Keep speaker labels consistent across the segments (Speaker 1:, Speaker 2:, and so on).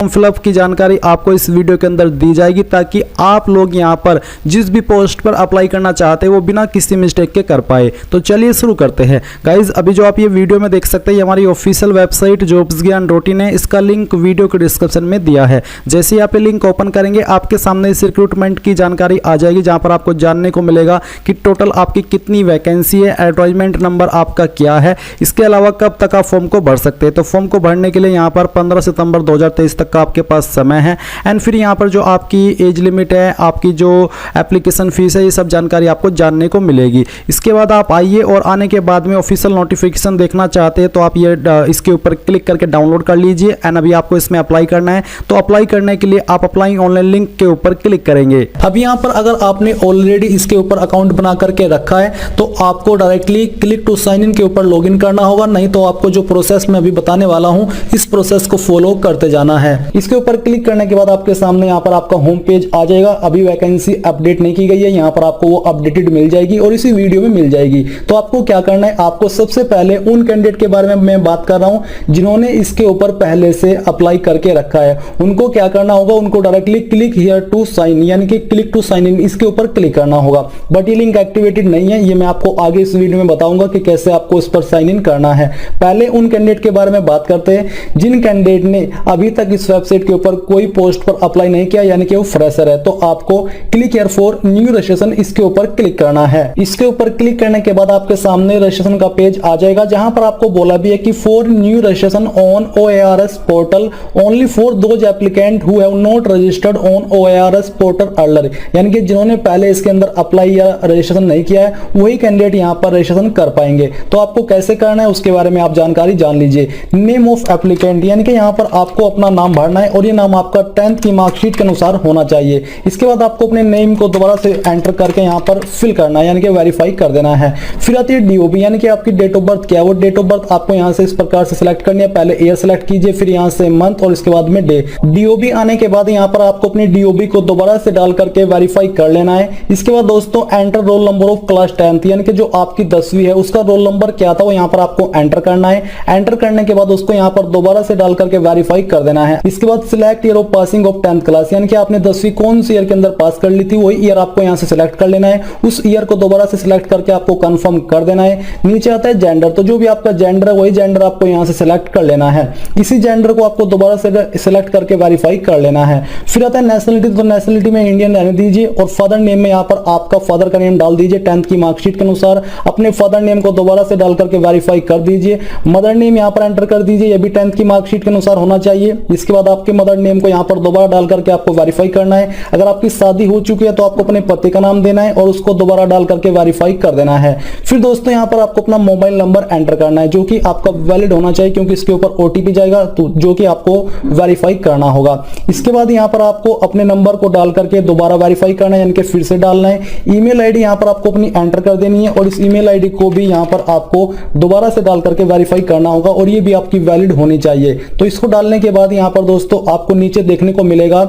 Speaker 1: Form fill up की जानकारी आपको इस वीडियो के अंदर दी जाएगी ताकि आप लोग यहां पर जिस भी पोस्ट पर अप्लाई करना चाहते हैं वो बिना किसी मिस्टेक के कर पाए। तो चलिए शुरू करते हैं गाइज। अभी जो आप ये वीडियो में देख सकते हैं ये हमारी ऑफिशियल वेबसाइट jobsgyan.in है। इसका लिंक वीडियो के डिस्क्रिप्शन में दिया है। जैसे ही आप ये लिंक ओपन करेंगे आपके सामने इस रिक्रूटमेंट की जानकारी आ जाएगी, जहां पर आपको जानने को मिलेगा कि टोटल आपकी कितनी वैकेंसी है, एडवर्टाइजमेंट नंबर आपका क्या है, इसके अलावा कब तक आप फॉर्म को भर सकते हैं। तो फॉर्म को भरने के लिए यहाँ पर 15 सितंबर 2023 तक का आपके पास समय है। एंड फिर यहाँ पर जो आपकी एज लिमिट है, आपकी जो एप्लीकेशन फीस है, ये सब जानकारी आपको जानने को मिलेगी। इसके बाद आप आइए और आने के बाद में ऑफिशियल नोटिफिकेशन देखना चाहते हैं तो आप ये इसके ऊपर क्लिक करके डाउनलोड कर लीजिए। एंड अभी आपको इसमें अप्लाई करना है, तो अप्लाई करने के लिए आप अप्लाई ऑनलाइन लिंक के ऊपर क्लिक करेंगे। अब यहाँ पर अगर आपने ऑलरेडी इसके ऊपर अकाउंट बना करके रखा है तो आपको directly click to sign in के ऊपर लॉगिन करना होगा, नहीं तो आपको जो प्रोसेस मैं अभी बताने वाला हूं इस प्रोसेस को फॉलो करते जाना है। इसके ऊपर क्लिक करने के बाद आपके सामने यहाँ पर आपका होम पेज आ जाएगा। अभी वैकेंसी अपडेट नहीं की गई है, यहाँ पर आपको वो अपडेटेड मिल जाएगी और इसी वीडियो में मिल जाएगी। तो आपको क्या करना है, आपको सबसे पहले उन कैंडिडेट के बारे में मैं बात कर रहा हूं जिन्होंने इसके ऊपर पहले से अप्लाई करके रखा है। उनको क्या करना होगा, उनको directly click here to sign यानी कि क्लिक टू साइन इन इसके ऊपर क्लिक करना होगा। बट ये लिंक एक्टिवेटेड नहीं है, ये मैं आपको आगे इस वीडियो में बताऊंगा कि कैसे आपको इस पर साइन इन करना है। पहले उन कैंडिडेट के बारे में बात करते हैं जिन कैंडिडेट ने अभी तक इस वेबसाइट के ऊपर कोई पोस्ट पर अप्लाई नहीं किया, यानी कि वो फ्रेशर है। तो आपको click here for new registration इसके ऊपर क्लिक करना है। इसके ऊपर क्लिक करने के बाद आपके सामने रजिस्ट्रेशन का पेज आ जाएगा, जहां पर आपको बोला भी है कि for new registration on OARS portal only for those applicant who have not registered on OARS portal earlier, यानी कि जिन्होंने पहले इसके अंदर अप्लाई या रजिस्ट्रेशन नहीं किया है वही कैंडिडेट यहां पर रजिस्ट्रेशन कर पाएंगे। तो आपको कैसे करना है उसके बारे में आप जानकारी जान लीजिए। नेम ऑफ एप्लीकेंट यानी कि यहां पर आपको अपना नाम भरना है और ये नाम आपका 10th की मार्कशीट के अनुसार होना चाहिए। इसके बाद आपको अपने नेम को दोबारा से एंटर करके यहां पर फिल करना है, यानी कि वेरीफाई कर देना है। फिर आती है DOB यानी कि आपकी डेट ऑफ बर्थ क्या है। वो डेट ऑफ बर्थ आपको यहां से इस प्रकार से सिलेक्ट करनी है। पहले ईयर सेलेक्ट कीजिए, फिर यहां से मंथ और इसके बाद में डे। DOB आने के बाद यहां पर आपको अपनी DOB को दोबारा से डाल करके वेरीफाई कर लेना है। इसके बाद दोस्तों enter roll number of class 10th यानी कि जो आपकी 10वीं है उसका रोल नंबर क्या था वो यहां पर आपको एंटर करना है। एंटर करने के बाद उसको यहां पर दोबारा से डाल करके वेरीफाई कर देना है। इसके बाद select year of passing of 10th class यानी कि आपने 10वीं कौन सी ईयर के अंदर पास कर ली थी वही ईयर आपको यहां से सिलेक्ट कर लेना है। उस ईयर को दोबारा से सिलेक्ट करके आपको कंफर्म कर देना है। नीचे आता है जेंडर, तो जो भी आपका जेंडर है वही जेंडर आपको यहां से सिलेक्ट कर लेना है। इसी जेंडर को आपको दोबारा से सिलेक्ट करके वेरीफाई कर लेना है। फिर आता है नेशनलिटी, तो नेशनलिटी में इंडियन रहने दीजिए और फादर नेम में यहां पर आपका फादर का नेम डाल दीजिए 10th की मार्कशीट के अनुसार। अपने फादर नेम को दोबारा से डाल करके वेरीफाई कर दीजिए। मदर नेम यहां पर एंटर कर दीजिए, ये भी 10th की मार्कशीट के अनुसार होना चाहिए। इसके बाद आपके मदर नेम को यहां पर दोबारा डाल करके आपको वेरीफाई करना है। अगर आपकी शादी हो चुकी है तो आपको अपने पति का नाम देना है और उसको दोबारा डाल करके वेरीफाई कर देना है। फिर दोस्तों यहां पर आपको अपना मोबाइल नंबर एंटर करना है जो कि आपका वैलिड होना चाहिए, क्योंकि इसके ऊपर OTP जाएगा तो जो कि आपको वेरीफाई करना होगा। इसके बाद यहां पर आपको अपने नंबर को डाल करके दोबारा वेरीफाई करना है, यानी कि फिर से डालना है। ईमेल आईडी यहां पर आपको अपनी एंटर कर देनी है और इस ईमेल आईडी को भी यहां पर आपको दोबारा से डाल करके वेरीफाई करना होगा और ये भी आपकी वैलिड होनी चाहिए। तो इसको डालने के बाद यहां पर दोस्तों आपको नीचे देखने को मिलेगा,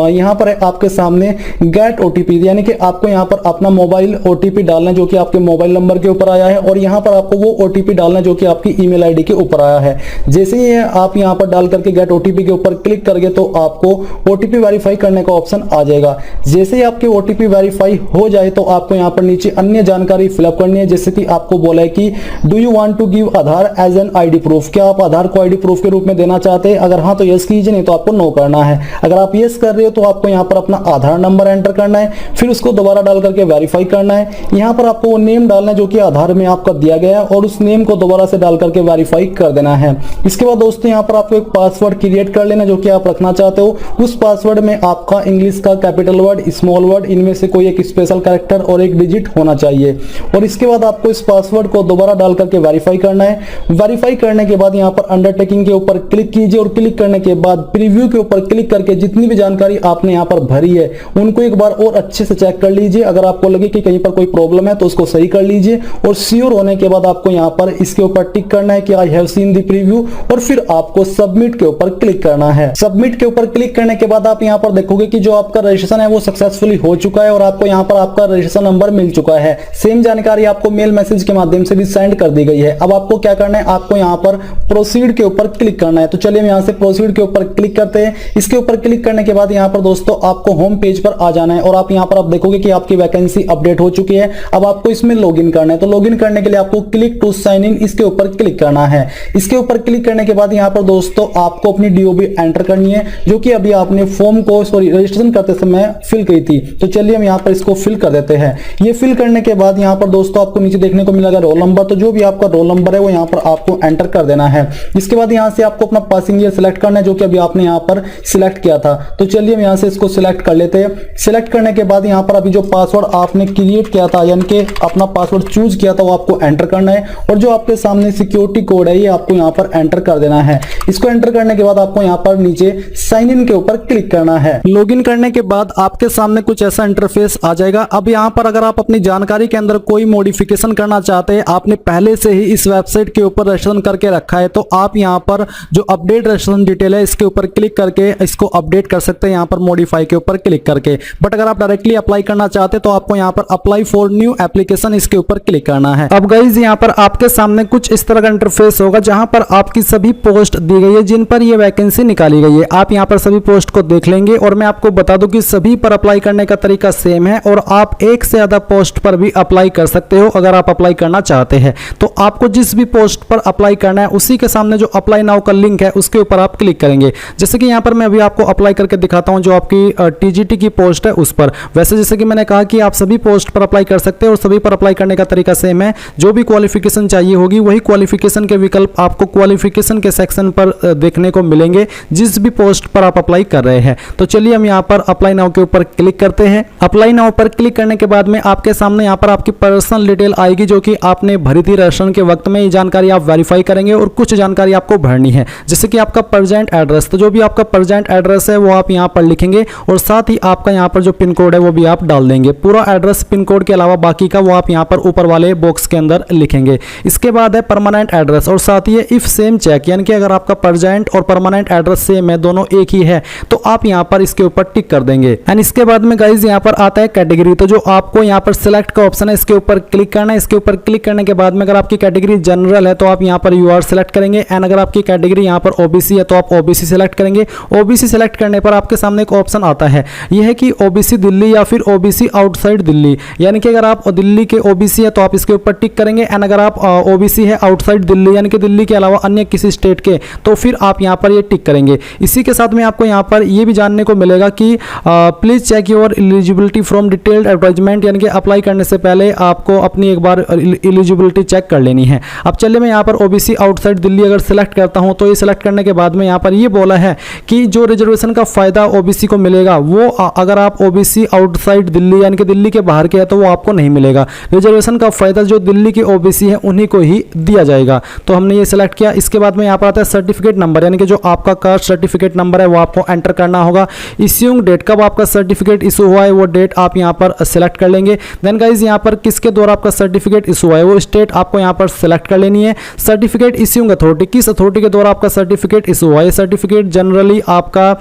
Speaker 1: यहां पर आपके सामने गेट OTP यानी कि आपको यहां पर अपना मोबाइल OTP डालना है जो कि आपके मोबाइल नंबर के ऊपर आया है और यहां पर आपको वो OTP डालना है जो कि आपकी ईमेल आईडी के ऊपर आया है। जैसे ही आप यहां पर डाल करके गेट OTP के ऊपर क्लिक करेंगे तो आपको OTP वेरीफाई करने का ऑप्शन आ जाएगा। जैसे ही आपके OTP वेरीफाई हो जाए तो आपको यहां पर नीचे अन्य जानकारी फिलअप करनी है, जैसे कि आपको बोला है कि do you want to give Aadhaar as an ID proof, क्या आप आधार को ID प्रूफ के रूप में देना चाहते हैं। अगर हाँ तो यस कीजिए, नहीं तो आपको नो करना है। अगर आप यस कर रहे हो तो आपको यहां पर अपना आधार नंबर एंटर करना है, फिर उसको दोबारा डाल करके वेरीफाई करना है। यहां पर आपको वो नेम डालना है जो कि आधार में आपका दिया गया है और उस नेम को दोबारा से डाल करके वेरीफाई कर देना है। इसके बाद दोस्तों यहां पर आपको एक पासवर्ड क्रिएट कर लेना जो कि आप रखना चाहते हो। उस पासवर्ड में आपका इंग्लिश का कैपिटल वर्ड, स्मॉल वर्ड, इनमें से कोई एक स्पेशल कैरेक्टर और एक डिजिट होना चाहिए। और इसके बाद आपको इस पासवर्ड को दोबारा डाल करके वेरीफाई करना है। वेरीफाई करने के बाद यहां पर अंडरटेकिंग के ऊपर क्लिक कीजिए और क्लिक करने के बाद प्रीव्यू के ऊपर क्लिक करके जितनी भी जानकारी आपने यहां पर भरी है उनको एक बार और अच्छे से चेक कर लीजिए। अगर आपको लगे कि कहीं पर कोई प्रॉब्लम है तो उसको सही कर लीजिए और श्योर होने के बाद आपको यहां पर इसके ऊपर टिक करना है कि I have seen the preview और फिर आपको सबमिट के ऊपर क्लिक करना है। सबमिट के ऊपर क्लिक करने के बाद आप यहां पर देखोगे कि जो आपका रजिस्ट्रेशन है वो सक्सेसफुली हो चुका है और आपको यहां पर आपका रजिस्ट्रेशन नंबर मिल चुका है। सेम जानकारी आपको मेल मैसेज के माध्यम से भी सेंड कर दी गई है। अब आपको क्या करना है, आपको यहां पर प्रोसीड के ऊपर क्लिक करना है। तो चलिए हम यहां से प्रोसीड के ऊपर क्लिक करते हैं। इसके ऊपर क्लिक करने के बाद यहाँ पर दोस्तों आपको होम पेज पर आ जाना है और आप यहाँ पर आप देखोगे कि आपकी वैकेंसी अपडेट हो चुकी है। अब आपको इसमें लॉगिन करना है, तो लॉगिन करने के लिए आपको क्लिक टू साइन इन इसके ऊपर क्लिक करना है। इसके ऊपर क्लिक करने के बाद यहाँ पर दोस्तों आपको अपनी डीओबी एंटर करनी है, जो कि अभी आपने फॉर्म को रजिस्ट्रेशन करते समय फिल की थी। तो चलिए हम यहाँ पर इसको फिल कर देते हैं। ये फिल करने के बाद यहाँ पर दोस्तों आपको नीचे देखने को मिलेगा रोल नंबर, तो जो भी आपका रोल नंबर है वो यहाँ पर आपको एंटर कर देना है। इसके बाद यहाँ से आपको अपना पासिंग ईयर सिलेक्ट करना है, जो कि अभी आपने यहाँ पर सिलेक्ट किया था। तो चलिए हम यहाँ से इसको सिलेक्ट कर लेते हैं। सिलेक्ट करने के बाद यहाँ पर अभी जो पासवर्ड आपने क्रिएट किया था, यानी कि अपना पासवर्ड चूज किया था, वो आपको एंटर करना है और जो आपके सामने सिक्योरिटी कोड है ये आपको यहाँ पर एंटर कर देना है। इसको एंटर करने के बाद आपको यहाँ पर नीचे साइन इन के ऊपर क्लिक करना है। लॉगिन करने के बाद आपके सामने कुछ ऐसा इंटरफेस आ जाएगा। अब यहाँ पर अगर आप अपनी जानकारी के अंदर कोई मॉडिफिकेशन करना चाहते हैं, आपने पहले से ही इस वेबसाइट के ऊपर रजिस्ट्रेशन करके रखा है, तो आप यहाँ पर जो अपडेट रजिस्ट्रेशन डिटेल है इसके ऊपर क्लिक करके इसको अपडेट कर सकते हैं, यहाँ पर मॉडिफाई के ऊपर क्लिक करके। बट अगर आप डायरेक्टली अप्लाई करना चाहते हैं तो आपको यहाँ पर अप्लाई फॉर न्यू एप्लीकेशन इसके ऊपर क्लिक करना है। अब गाइज यहाँ पर आपके सामने कुछ इस तरह का इंटरफेस होगा, जहां पर आपकी सभी पोस्ट दी गई है जिन पर ये वैकेंसी निकाली गई है। आप यहाँ पर सभी पोस्ट को देख लेंगे और मैं आपको बता दूं कि सभी पर अप्लाई करने का तरीका सेम है और आप एक से ज्यादा पोस्ट पर भी अप्लाई कर सकते हो अगर आप अप्लाई करना चाहते हैं। तो आपको जिस भी पोस्ट पर अप्लाई करना है उसी के सामने जो अप्लाई नाउ का लिंक है उसके ऊपर आप क्लिक करेंगे। जैसे कि यहाँ पर मैं अभी आपको अप्लाई करके दिखाता हूँ जो आपकी टीजीटी की पोस्ट है उस पर। वैसे जैसे कि मैंने कहा कि आप सभी पोस्ट पर अप्लाई कर सकते हैं और सभी पर अप्लाई करने का तरीका सेम है। जो भी क्वालिफिकेशन चाहिए होगी वही क्वालिफिकेशन के विकल्प आपको क्वालिफिकेशन के सेक्शन पर देखने को मिलेंगे जिस भी पोस्ट पर आप अप्लाई कर रहे हैं। तो चलिए हम यहाँ पर अप्लाई नाउ के ऊपर क्लिक करते हैं। अप्लाई नाउ पर क्लिक करने के बाद में आपके सामने यहाँ पर आपकी पर्सनल डिटेल आएगी जो कि आपने भरी थी रजिस्ट्रेशन के वक्त में। ये जानकारी आप वेरीफाई करेंगे और कुछ जानकारी आपको भरनी है, जैसे कि आपका प्रेजेंट एड्रेस। तो जो भी आपका प्रेजेंट एड्रेस है वो आप यहाँ पर लिखेंगे और साथ ही आपका यहाँ पर जो पिन कोड है वो भी आप डाल देंगे। पूरा एड्रेस पिन कोड के अलावा बाकी का वो आप यहाँ पर ऊपर वाले बॉक्स के अंदर लिखेंगे। इसके बाद है परमानेंट एड्रेस और साथ ही इफ सेम चेक, यानी कि अगर आपका प्रेजेंट और परमानेंट एड्रेस सेम है, दोनों एक ही है, तो आप यहाँ पर इसके ऊपर टिक कर देंगे। एंड इसके बाद में गाइज यहाँ पर आता है कैटेगरी। तो जो आपको यहाँ पर सिलेक्ट का ऑप्शन है इसके ऊपर क्लिक करना है। इसके ऊपर क्लिक करने के बाद में अगर आपकी कैटेगरी जनरल है तो आप यहाँ पर यूआर सेलेक्ट करेंगे एंड अगर आपकी कैटेगरी यहाँ पर ओबीसी है तो आप ओबीसी सेलेक्ट करेंगे। ओबीसी सेलेक्ट करने पर आपके सामने एक ऑप्शन आता है, यह है कि ओबीसी दिल्ली या फिर ओबीसी आउटसाइड दिल्ली, यानी कि अगर आप दिल्ली के ओबीसी है तो आप इसके ऊपर टिक करेंगे एंड अगर आप ओबीसी है आउटसाइड दिल्ली यानी कि दिल्ली के अलावा अन्य किसी स्टेट के तो फिर आप यहाँ पर ये टिक करेंगे। इसी के साथ में आपको यहाँ पर ये भी जानने को मिलेगा कि please check your eligibility from detailed advertisement, यानी कि अप्लाई करने से पहले आपको अपनी एक बार एलिजिबिलिटी चेक कर लेनी है। अब चलिए मैं यहाँ पर ओबीसी आउटसाइड दिल्ली अगर सिलेक्ट करता हूँ तो ये सिलेक्ट करने के बाद में यहाँ पर ये बोला है कि जो रिजर्वेशन का फायदा ओबीसी को मिलेगा वो अगर आप ओबीसी आउटसाइड दिल्ली यानी कि दिल्ली के बाहर के है तो वो आपको नहीं मिलेगा। रिजर्वेशन का फायदा जो दिल्ली के ओबीसी है उन्हीं को ही दिया जाएगा। तो हमने ये सिलेक्ट किया। इसके बाद में यहाँ पर आता है सर्टिफिकेट नंबर, यानी कि जो आपका कास्ट सर्टिफिकेट नंबर है वो आपको एंटर करना होगा। इश्यूइंग डेट, कब आपका सर्टिफिकेट इशू हुआ है वो डेट आप यहाँ पर सिलेक्ट कर लेंगे। देन गाइज यहाँ पर किसके द्वारा आपका सर्टिफिकेट इशू हुआ है वो स्टेट आपको यहाँ पर सिलेक्ट कर लेनी है। सर्टिफिकेट इश्यूइंग अथॉरिटी, किस अथॉरिटी के द्वारा आपका सर्टिफिकेट इशू हुआ है। सर्टिफिकेट जनरली आपका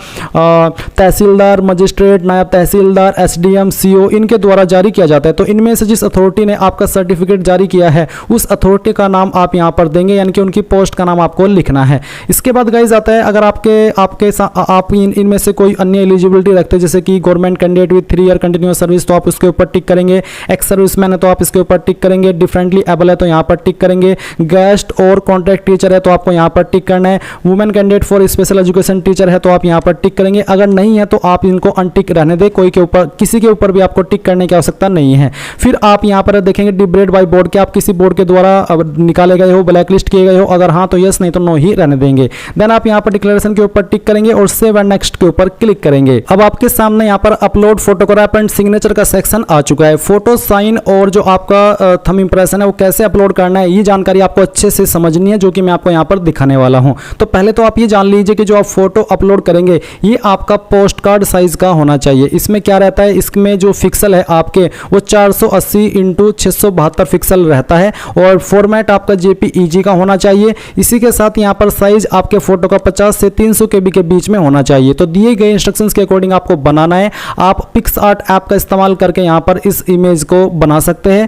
Speaker 1: तहसीलदार, मजिस्ट्रेट, नायब तहसीलदार, एसडीएम, सीओ इनके द्वारा जारी किया जाता है। तो इनमें से जिस अथॉरिटी ने आपका सर्टिफिकेट जारी किया है उस अथॉरिटी का नाम आप यहाँ पर देंगे, यानी कि उनकी पोस्ट का नाम आपको लिखना है। इसके बाद गाइज आता है अगर आप इनमें से कोई अन्य एलिजिबिलिटी रखते हैं जैसे कि government candidate with 3 year continuous service तो आप उसके ऊपर टिक करेंगे। एक्स सर्विसमैन है तो आप इसके ऊपर टिक करेंगे। डिफरेंटली एबल है तो यहाँ पर टिक करेंगे। गेस्ट और कॉन्ट्रैक्ट टीचर है तो आपको यहाँ पर टिक करना है। Women candidate for special education teacher है तो आप यहाँ पर टिक करेंगे। अगर नहीं है तो आप इनको अनटिक रहने दें, कोई के ऊपर किसी के ऊपर भी आपको टिक करने की आवश्यकता नहीं है। फिर आप यहाँ पर देखेंगे डिबेट बाय बोर्ड के, आप किसी बोर्ड के द्वारा निकाले गए हो, ब्लैक लिस्ट किए गए हो, अगर हाँ तो यस, नहीं तो नो ही रहने देंगे। देन आप यहाँ पर डिक्लेरेशन के ऊपर टिक करेंगे और सेव एंड नेक्स्ट के ऊपर क्लिक करेंगे। अब आपके सामने यहाँ पर अपलोड फोटोग्राफ एंड सिग्नेचर का सेक्शन आ चुका है। फोटो, साइन और जो आपका थंब इंप्रेशन है वो कैसे अपलोड करना है ये जानकारी आपको अच्छे से समझनी है, जो कि मैं आपको यहाँ पर दिखाने वाला हूँ। तो पहले तो आप ये जान लीजिए कि जो आप फोटो अपलोड करेंगे ये आपका पोस्ट कार्ड साइज का होना चाहिए। इसमें क्या रहता है, इसमें जो पिक्सल है आपके वो 480 × 672 पिक्सल रहता है और फॉर्मेट आपका जेपीईजी का होना चाहिए। इसी के साथ यहाँ पर साइज आपके फोटो का 50 से 300 KB के बीच में होना चाहिए। तो दिए गए इंस्ट्रक्शंस के अकॉर्डिंग आपको बनाना है। आप पिक्सआर्ट ऐप का इस्तेमाल करके यहाँ पर इस इमेज को बना सकते हैं।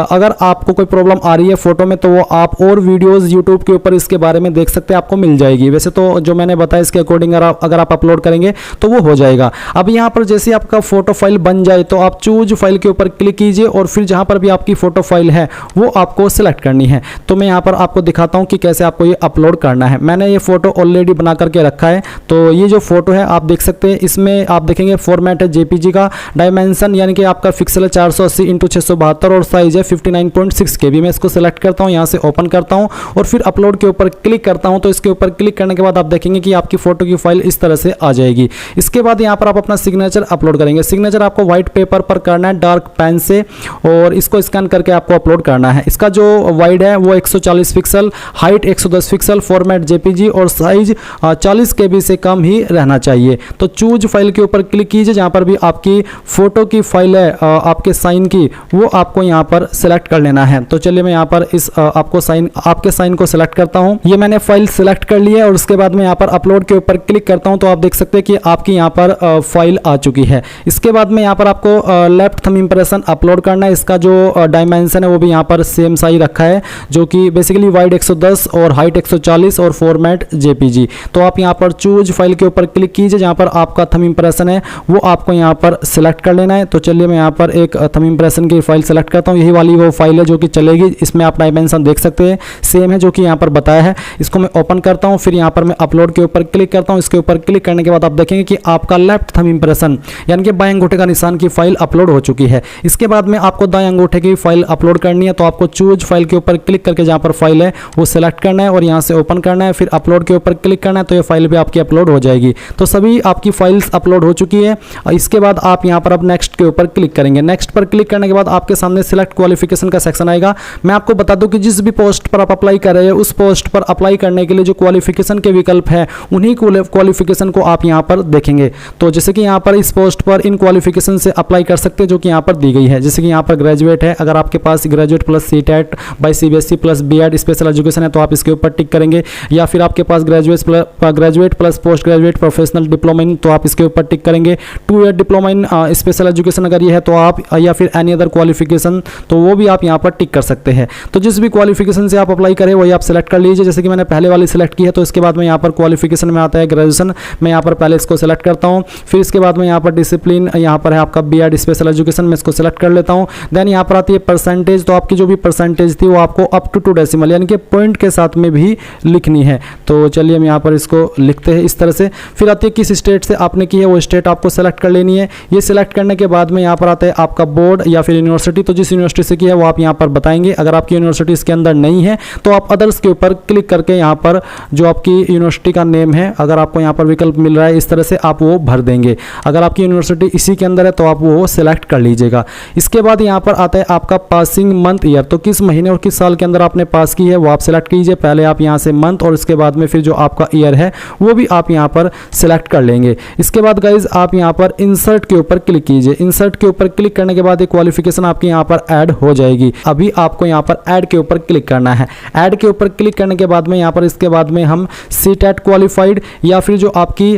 Speaker 1: अगर आपको कोई प्रॉब्लम आ रही है फोटो में तो वो आप और वीडियोस यूट्यूब के ऊपर इसके बारे में देख सकते हैं, आपको मिल जाएगी। वैसे तो जो मैंने बताया इसके अकॉर्डिंग अगर आप अपलोड करेंगे तो वो हो जाएगा। अब यहाँ पर जैसे आपका फोटो फाइल बन जाए तो आप चूज फाइल के ऊपर क्लिक कीजिए और फिर जहाँ पर भी आपकी फोटो फाइल है वो आपको सिलेक्ट करनी है। तो मैं यहाँ पर आपको दिखाता हूँ कि कैसे आपको ये अपलोड करना है। मैंने ये फोटो ऑलरेडी बना करके रखा है। तो ये जो फोटो है आप देख सकते हैं, इसमें आप देखेंगे फॉर्मेट है जेपीजी का, डायमेंशन यानी कि आपका पिक्सल है 480 × 672 और साइज है 59.6 KB। मैं इसको सिलेक्ट करता हूँ, यहाँ से ओपन करता हूँ और फिर अपलोड के ऊपर क्लिक करता हूँ। तो इसके ऊपर क्लिक करने के बाद आप देखेंगे कि आपकी फोटो की फाइल इस तरह से आ जाएगी। इसके बाद यहाँ पर आप अपना सिग्नेचर अपलोड करेंगे। सिग्नेचर आपको व्हाइट पेपर पर करना है डार्क पेन से और इसको स्कैन करके आपको अपलोड करना है। इसका जो वाइड है वो 140 pixel, height 110 pixel, format JPG और साइज 40 KB से कम ही रहना चाहिए। तो चूज फाइल के ऊपर क्लिक कीजिए, जहाँ पर भी आपकी फोटो की फाइल है आपके साइन की, वो आपको यहाँ पर सिलेक्ट कर लेना है। तो चलिए मैं यहाँ पर इस आपके साइन को सिलेक्ट करता हूँ। ये मैंने फाइल सिलेक्ट कर ली है और उसके बाद मैं यहाँ पर अपलोड के ऊपर क्लिक करता हूँ। तो आप देख सकते हैं कि आपकी यहाँ पर फाइल आ चुकी है। इसके बाद में यहाँ पर आपको लेफ्ट थंब इंप्रेशन अपलोड करना है। इसका जो डायमेंशन है वो भी यहाँ पर सेम साइज रखा है, जो कि बेसिकली वाइड 110 और हाइट 140 और फॉर्मेट जेपीजी। तो आप यहाँ पर चूज फाइल के ऊपर क्लिक कीजिए, जहाँ पर आपका थंब इंप्रेशन है वो आपको यहाँ पर सिलेक्ट कर लेना है। तो चलिए मैं यहाँ पर एक थंब इंप्रेशन की फाइल सेलेक्ट करता हूँ। यही वाली वो फाइल है जो कि चलेगी। इसमें आप डायमेंशन देख सकते हैं सेम है जो कि यहाँ पर बताया है। इसको मैं ओपन करता हूँ, फिर यहाँ पर मैं अपलोड के ऊपर क्लिक करता हूँ। इसके ऊपर क्लिक करने के बाद आप देखेंगे कि आपका लेफ्ट थंब इंप्रेशन यानी कि बाएं अंगूठे का निशान की फाइल अपलोड हो चुकी है। इसके बाद में आपको दाएं अंगूठे की फाइल अपलोड करनी है। तो आपको चूज फाइल के ऊपर क्लिक करके जहाँ पर फाइल है वो सिलेक्ट करना है और यहाँ से ओपन करना है, फिर अपलोड के ऊपर क्लिक करना है। तो ये फाइल भी आपकी अपलोड हो जाएगी। तो सभी आपकी फाइल्स अपलोड हो चुकी है। इसके बाद आप यहाँ पर अब नेक्स्ट के ऊपर क्लिक करेंगे। नेक्स्ट पर क्लिक करने के बाद आपके सामने सिलेक्ट क्वालिफिकेशन का सेक्शन आएगा। मैं आपको बता दूं कि जिस भी पोस्ट पर आप अप्लाई कर रहे हैं उस पोस्ट पर अप्लाई करने के लिए जो क्वालिफिकेशन के विकल्प है उन्हीं क्वालिफिकेशन को आप यहाँ पर देखेंगे। तो जैसे कि यहाँ पर इस पोस्ट पर इन क्वालिफिकेशन से अप्लाई कर सकते हैं जो कि यहाँ पर दी गई है। जैसे कि यहाँ पर ग्रेजुएट है, अगर आपके पास graduate plus CTET by CBSE plus BEd special education है तो आप इसके ऊपर टिक करेंगे। या फिर आपके पास graduate plus post graduate professional diploma in तो आप इसके ऊपर टिक करेंगे। 2 year diploma in special education अगर ये है तो आप, या फिर एनी अदर क्वालिफिकेशन तो वो भी आप यहाँ पर टिक कर सकते हैं। तो जिस भी क्वालिफिकेशन से आप अप्लाई करें वही आप सेलेक्ट कर लीजिए। जैसे कि मैंने पहले वाली सिलेक्ट की है तो इसके बाद में यहाँ पर क्वालिफिकेशन में आता है ग्रेजुएशन। मैं यहाँ पर पहले इसको सेलेक्ट करता हूँ। फिर इसके बाद में यहाँ पर डिसिप्लिन, यहाँ पर है आपका बीएड स्पेशल एजुकेशन, मैं इसको सेलेक्ट कर लेता हूँ। देन यहाँ पर आती है परसेंटेज। तो आपकी जो भी परसेंटेज थी वो आपको अप टू 2 डेसिमल यानी कि पॉइंट के साथ में भी लिखनी है। तो चलिए हम यहाँ पर इसको लिखते हैं इस तरह से। फिर आती है किस स्टेट से आपने की है वो स्टेट आपको सेलेक्ट कर लेनी है। ये सिलेक्ट करने के बाद में यहाँ पर आता है आपका बोर्ड या फिर यूनिवर्सिटी। तो जिस यूनिवर्सिटी से की है वो आप यहाँ पर बताएंगे। अगर आपकी यूनिवर्सिटी इसके अंदर नहीं है तो आप अदर्स के ऊपर क्लिक करके यहाँ पर जो आपकी यूनिवर्सिटी का नेम है, अगर आपको यहाँ पर विकल्प मिल रहा है इस तरह से आप वो भर देंगे। अगर आपकी यूनिवर्सिटी इसी के अंदर है तो आप वो सिलेक्ट कर लीजिएगा। इसके बाद यहाँ पर आता है आपका पासिंग मंथ ईयर। तो किस महीने और किस साल के अंदर आपने पास की है वो आप सिलेक्ट कीजिए। पहले आप यहाँ से मंथ और इसके बाद में फिर जो आपका ईयर है वो भी आप यहाँ पर सिलेक्ट कर लेंगे। इसके बाद गाइज आप यहाँ पर इंसर्ट के ऊपर क्लिक कीजिए। इंसर्ट के ऊपर क्लिक करने के बाद एक क्वालिफिकेशन आपकी यहाँ पर ऐड हो जाएगी। अभी आपको यहाँ पर ऐड के ऊपर क्लिक करना है। ऐड के ऊपर क्लिक करने के बाद में यहाँ पर इसके बाद में हम सीटेट क्वालिफाइड या फिर जो आपकी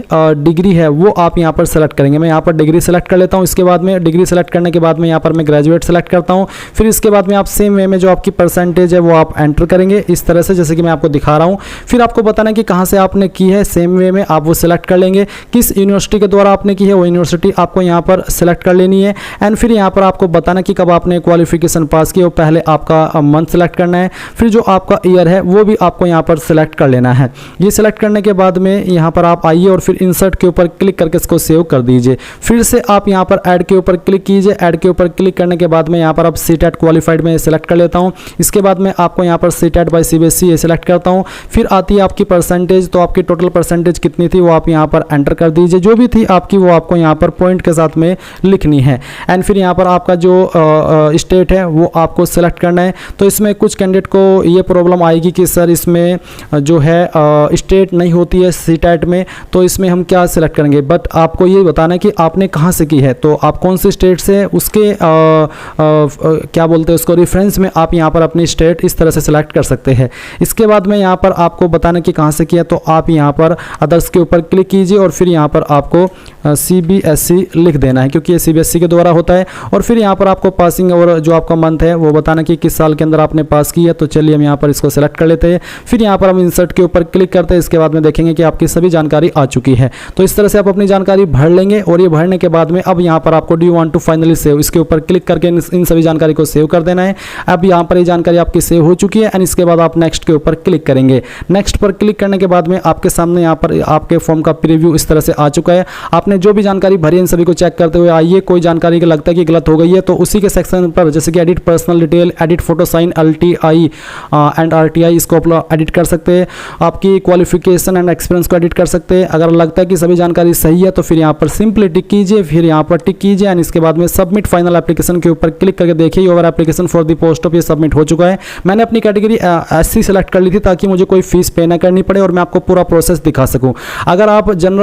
Speaker 1: डिग्री है वो आप यहाँ पर सेलेक्ट करेंगे। मैं यहाँ पर डिग्री सेलेक्ट कर लेता हूँ। इसके बाद में डिग्री सेलेक्ट करने के बाद में यहाँ पर मैं ग्रेजुएट सेलेक्ट करता हूँ। फिर इसके बाद में आप सेम वे में जो आपकी परसेंटेज है वो आप एंटर करेंगे इस तरह से, जैसे कि मैं आपको दिखा रहा हूँ। फिर आपको बताना है कि कहाँ से आपने की है, सेम वे में आप वो सिलेक्ट कर लेंगे। किस यूनिवर्सिटी के द्वारा आपने की है वो यूनिवर्सिटी आपको यहाँ पर सिलेक्ट कर लेनी है। एंड फिर यहाँ पर आपको बताना कि कब आपने क्वालिफिकेशन पास की, वो पहले आपका मंथ सेलेक्ट करना है। फिर जो आपका ईयर है वो भी आपको यहाँ पर सिलेक्ट कर लेना है। ये सिलेक्ट करने के बाद में यहाँ पर आप आइए और फिर इंसर्ट के ऊपर क्लिक करके इसको सेव कर दीजिए। फिर से आप यहाँ पर ऐड के ऊपर क्लिक कीजिए। ऐड के ऊपर क्लिक करने के बाद में यहाँ पर आप सीटेट क्वालिफाइड में सेलेक्ट कर लेता हूँ। इसके बाद में आपको यहाँ पर सीटेट बाय सीबीएसई ये सेलेक्ट करता हूँ। फिर आती है आपकी परसेंटेज। तो आपकी टोटल परसेंटेज कितनी थी वो आप यहाँ पर एंटर कर दीजिए। जो भी थी आपकी वो आपको यहाँ पर पॉइंट के साथ में लिखनी है। एंड फिर यहाँ पर आपका जो स्टेट है वो आपको सेलेक्ट करना है। तो इसमें कुछ कैंडिडेट को ये प्रॉब्लम आएगी कि सर इसमें जो है स्टेट नहीं होती है सीटेट में, तो इसमें हम क्या सिलेक्ट करेंगे। बट आपको ये बताना है कि आपने कहाँ से की है, तो आप कौन सी स्टेट से, उसके क्या बोलते हैं उसको, रेफरेंस में आप यहाँ पर अपनी स्टेट इस तरह से सिलेक्ट कर सकते हैं। इसके बाद में यहाँ पर आपको बताना कि कहाँ से किया, तो आप यहाँ पर अदर्स के ऊपर क्लिक कीजिए और फिर यहाँ पर आपको CBSE लिख देना है क्योंकि ये CBSE के द्वारा होता है। और फिर यहाँ पर आपको पासिंग और जो आपका मंथ है वो बताना कि किस साल के अंदर आपने पास की है। तो चलिए हम यहाँ पर इसको सेलेक्ट कर लेते हैं। फिर यहाँ पर हम इंसर्ट के ऊपर क्लिक करते हैं। इसके बाद में देखेंगे कि आपकी सभी जानकारी आ चुकी है। तो इस तरह से आप अपनी जानकारी भर लेंगे और ये भरने के बाद में अब यहाँ पर आपको do you want to finally save, इसके ऊपर क्लिक करके इन सभी जानकारी को सेव कर देना है। अब यहाँ पर ये जानकारी आपकी सेव हो चुकी है एंड इसके बाद आप नेक्स्ट के ऊपर क्लिक करेंगे। नेक्स्ट पर क्लिक करने के बाद में आपके सामने यहाँ पर आपके फॉर्म का प्रीव्यू इस तरह से आ चुका है। आपने जो भी जानकारी भरी इन सभी को चेक करते हुए आइए, कोई जानकारी का लगता है कि गलत हो गई है तो उसी के सेक्शन पर जैसे कि edit personal detail, edit photo sign, LTI and RTI इसको आप एडिट कर सकते हैं। आपकी क्वालिफिकेशन एंड एक्सपीरियंस को एडिट कर सकते हैं। अगर लगता है कि सभी जानकारी सही है तो फिर यहाँ पर सिंपली टिक कीजिए, फिर यहाँ पर टिक कीजिए एंड इसके बाद में सबमिट फाइनल एप्लीकेशन के ऊपर क्लिक करके देखिए your application for the post of ये सबमिट हो चुका है। मैंने अपनी कैटेगरी SC सेलेक्ट कर ली थी ताकि मुझे कोई फीस पे ना करनी पड़े और मैं आपको पूरा प्रोसेस दिखा सकूं। अगर आप जनरल